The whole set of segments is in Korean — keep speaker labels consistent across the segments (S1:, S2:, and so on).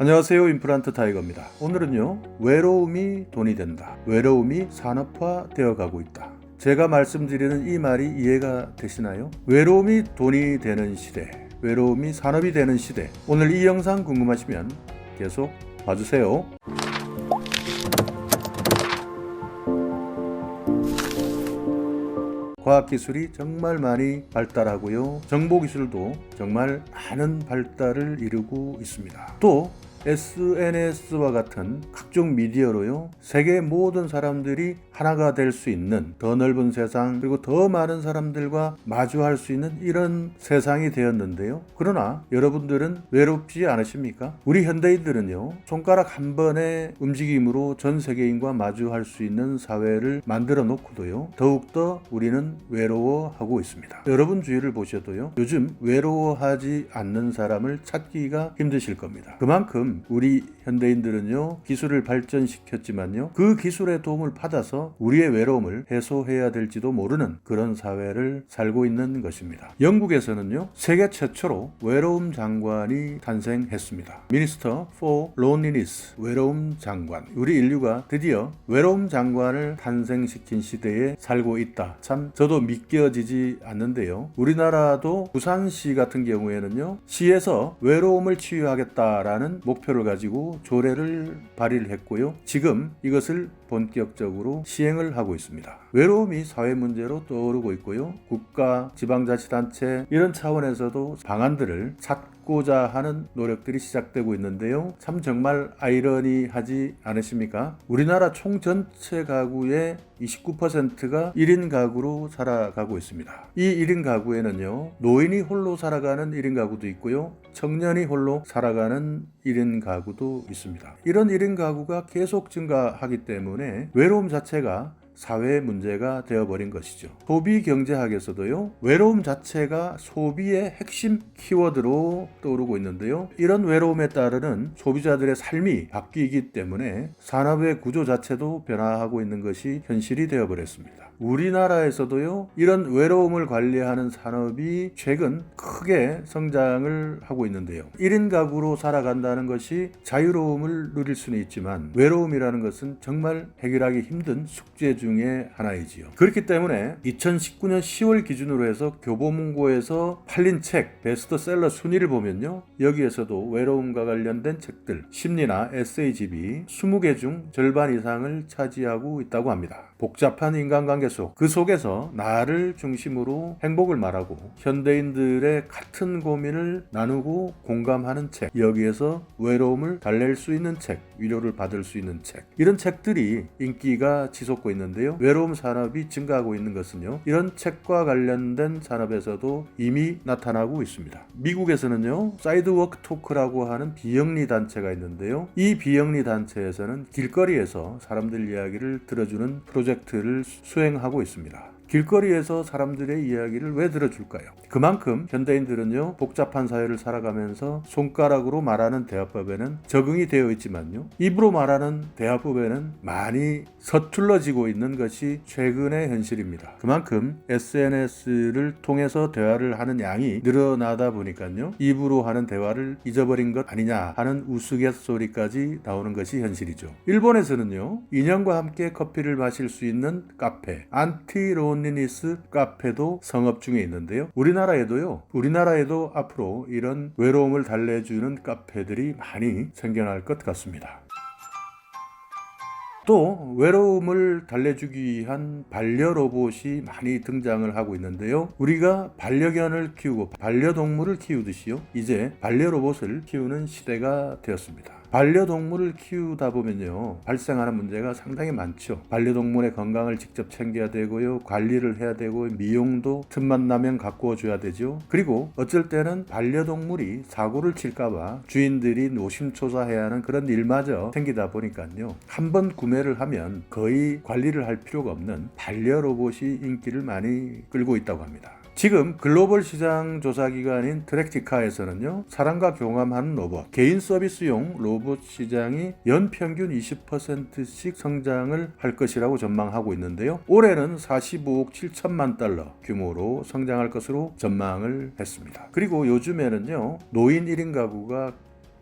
S1: 안녕하세요. 임플란트 타이거입니다. 오늘은요, 외로움이 돈이 된다. 외로움이 산업화 되어 가고 있다. 제가 말씀드리는 이 말이 이해가 되시나요? 외로움이 돈이 되는 시대, 외로움이 산업이 되는 시대. 오늘 이 영상 궁금하시면 계속 봐주세요. 과학기술이 정말 많이 발달하고요. 정보기술도 정말 많은 발달을 이루고 있습니다. 또 SNS와 같은 각종 미디어로요, 세계 모든 사람들이 하나가 될 수 있는 더 넓은 세상, 그리고 더 많은 사람들과 마주할 수 있는 이런 세상이 되었는데요. 그러나 여러분들은 외롭지 않으십니까? 우리 현대인들은요, 손가락 한 번의 움직임으로 전 세계인과 마주할 수 있는 사회를 만들어 놓고도요, 더욱더 우리는 외로워하고 있습니다. 여러분 주위를 보셔도요, 요즘 외로워하지 않는 사람을 찾기가 힘드실 겁니다. 그만큼 우리 현대인들은요, 기술을 발전시켰지만요, 그 기술의 도움을 받아서 우리의 외로움을 해소해야 될지도 모르는 그런 사회를 살고 있는 것입니다. 영국에서는요, 세계 최초로 외로움 장관이 탄생했습니다. Minister for Loneliness, 외로움 장관. 우리 인류가 드디어 외로움 장관을 탄생시킨 시대에 살고 있다. 참 저도 믿겨지지 않는데요. 우리나라도 부산시 같은 경우에는요, 시에서 외로움을 치유하겠다라는 목표를 가지고 조례를 발의를 했고요. 지금 이것을 본격적으로 시행을 하고 있습니다. 외로움이 사회 문제로 떠오르고 있고요. 국가, 지방자치단체 이런 차원에서도 방안들을 찾고자 하는 노력들이 시작되고 있는데요. 참 정말 아이러니하지 않으십니까? 우리나라 총 전체 가구의 29%가 1인 가구로 살아가고 있습니다. 이 1인 가구에는요, 노인이 홀로 살아가는 1인 가구도 있고요, 청년이 홀로 살아가는 1인 가구도 있습니다. 이런 1인 가구가 계속 증가하기 때문에 외로움 자체가 사회의 문제가 되어버린 것이죠. 소비 경제학에서도요, 외로움 자체가 소비의 핵심 키워드로 떠오르고 있는데요. 이런 외로움에 따르는 소비자들의 삶이 바뀌기 때문에 산업의 구조 자체도 변화하고 있는 것이 현실이 되어버렸습니다. 우리나라에서도요, 이런 외로움을 관리하는 산업이 최근 크게 성장을 하고 있는데요. 1인 가구로 살아간다는 것이 자유로움을 누릴 수는 있지만 외로움이라는 것은 정말 해결하기 힘든 숙제 중에 하나이지요. 그렇기 때문에 2019년 10월 기준으로 해서 교보문고에서 팔린 책 베스트셀러 순위를 보면요, 여기에서도 외로움과 관련된 책들, 심리나 에세이집이 20개 중 절반 이상을 차지하고 있다고 합니다. 복잡한 인간관계 속, 그 속에서 나를 중심으로 행복을 말하고 현대인들의 같은 고민을 나누고 공감하는 책, 여기에서 외로움을 달랠 수 있는 책, 위로를 받을 수 있는 책, 이런 책들이 인기가 치솟고 있는데요. 외로움 산업이 증가하고 있는 것은요, 이런 책과 관련된 산업에서도 이미 나타나고 있습니다. 미국에서는요, 사이드워크 토크라고 하는 비영리 단체가 있는데요, 이 비영리 단체에서는 길거리에서 사람들 이야기를 들어주는 프로젝트를 수행하고 있습니다. 길거리에서 사람들의 이야기를 왜 들어줄까요? 그만큼 현대인들은요, 복잡한 사회를 살아가면서 손가락으로 말하는 대화법에는 적응이 되어 있지만요, 입으로 말하는 대화법에는 많이 서툴러지고 있는 것이 최근의 현실입니다. 그만큼 SNS를 통해서 대화를 하는 양이 늘어나다 보니까요, 입으로 하는 대화를 잊어버린 것 아니냐 하는 우스갯소리까지 나오는 것이 현실이죠. 일본에서는요, 인형과 함께 커피를 마실 수 있는 카페, 안티로니니스 카페도 성업 중에 있는데요. 우리나라에도 앞으로 이런 외로움을 달래주는 카페들이 많이 생겨날 것 같습니다. 또 외로움을 달래주기 위한 반려로봇이 많이 등장을 하고 있는데요. 우리가 반려견을 키우고 반려동물을 키우듯이요, 이제 반려로봇을 키우는 시대가 되었습니다. 반려동물을 키우다 보면요, 발생하는 문제가 상당히 많죠. 반려동물의 건강을 직접 챙겨야 되고요, 관리를 해야 되고, 미용도 틈만 나면 가꾸어 줘야 되죠. 그리고 어쩔 때는 반려동물이 사고를 칠까봐 주인들이 노심초사해야 하는 그런 일마저 생기다 보니까요, 한번 구매를 하면 거의 관리를 할 필요가 없는 반려로봇이 인기를 많이 끌고 있다고 합니다. 지금 글로벌 시장 조사기관인 트랙티카에서는요, 사람과 교감하는 로봇, 개인 서비스용 로봇 시장이 연평균 20%씩 성장을 할 것이라고 전망하고 있는데요. 올해는 45억 7천만 달러 규모로 성장할 것으로 전망을 했습니다. 그리고 요즘에는요, 노인 1인 가구가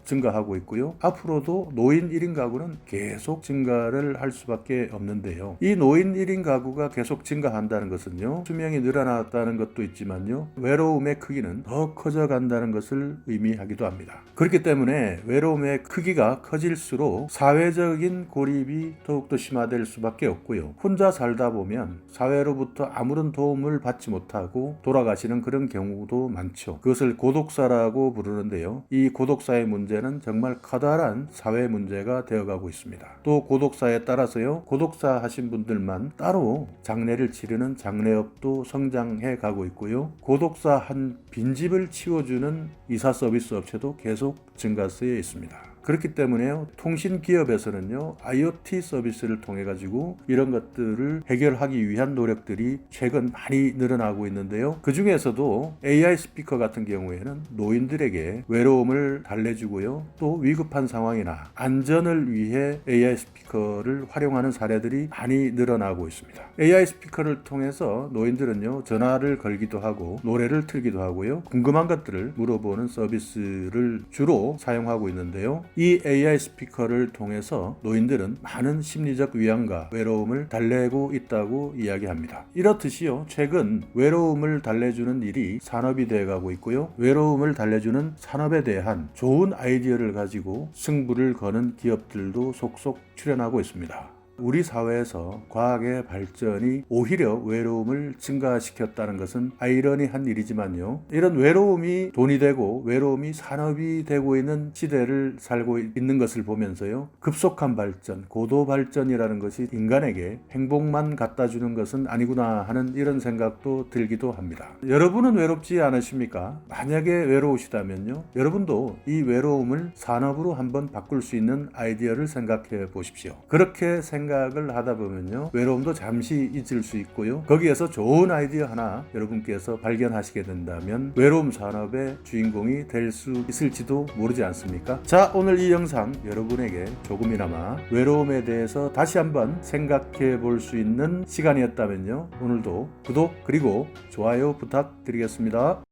S1: 증가하고 있고요. 앞으로도 노인 1인 가구는 계속 증가를 할 수밖에 없는데요. 이 노인 1인 가구가 계속 증가한다는 것은요, 수명이 늘어났다는 것도 있지만요, 외로움의 크기는 더 커져간다는 것을 의미하기도 합니다. 그렇기 때문에 외로움의 크기가 커질수록 사회적인 고립이 더욱더 심화될 수밖에 없고요. 혼자 살다 보면 사회로부터 아무런 도움을 받지 못하고 돌아가시는 그런 경우도 많죠. 그것을 고독사라고 부르는데요. 이 고독사의 문제는 정말 커다란 사회 문제가 되어가고 있습니다. 또 고독사에 따라서요, 고독사 하신 분들만 따로 장례를 치르는 장례업도 성장해 가고 있고요. 고독사 한 빈집을 치워주는 이사 서비스 업체도 계속 증가세에 있습니다. 그렇기 때문에요, 통신기업에서는요, IoT 서비스를 통해 가지고 이런 것들을 해결하기 위한 노력들이 최근 많이 늘어나고 있는데요. 그 중에서도 AI 스피커 같은 경우에는 노인들에게 외로움을 달래주고요, 또 위급한 상황이나 안전을 위해 AI 스피커를 활용하는 사례들이 많이 늘어나고 있습니다. AI 스피커를 통해서 노인들은요, 전화를 걸기도 하고 노래를 틀기도 하고요, 궁금한 것들을 물어보는 서비스를 주로 사용하고 있는데요. 이 AI 스피커를 통해서 노인들은 많은 심리적 위안과 외로움을 달래고 있다고 이야기합니다. 이렇듯이요, 최근 외로움을 달래주는 일이 산업이 되어가고 있고요, 외로움을 달래주는 산업에 대한 좋은 아이디어를 가지고 승부를 거는 기업들도 속속 출현하고 있습니다. 우리 사회에서 과학의 발전이 오히려 외로움을 증가시켰다는 것은 아이러니한 일이지만요, 이런 외로움이 돈이 되고 외로움이 산업이 되고 있는 시대를 살고 있는 것을 보면서요, 급속한 발전, 고도 발전이라는 것이 인간에게 행복만 갖다 주는 것은 아니구나 하는 이런 생각도 들기도 합니다. 여러분은 외롭지 않으십니까? 만약에 외로우시다면요, 여러분도 이 외로움을 산업으로 한번 바꿀 수 있는 아이디어를 생각해 보십시오. 그렇게 생각을 하다 보면요, 외로움도 잠시 잊을 수 있고요, 거기에서 좋은 아이디어 하나 여러분께서 발견하시게 된다면 외로움 산업의 주인공이 될 수 있을지도 모르지 않습니까? 자, 오늘 이 영상 여러분에게 조금이나마 외로움에 대해서 다시 한번 생각해 볼 수 있는 시간이었다면요, 오늘도 구독 그리고 좋아요 부탁드리겠습니다.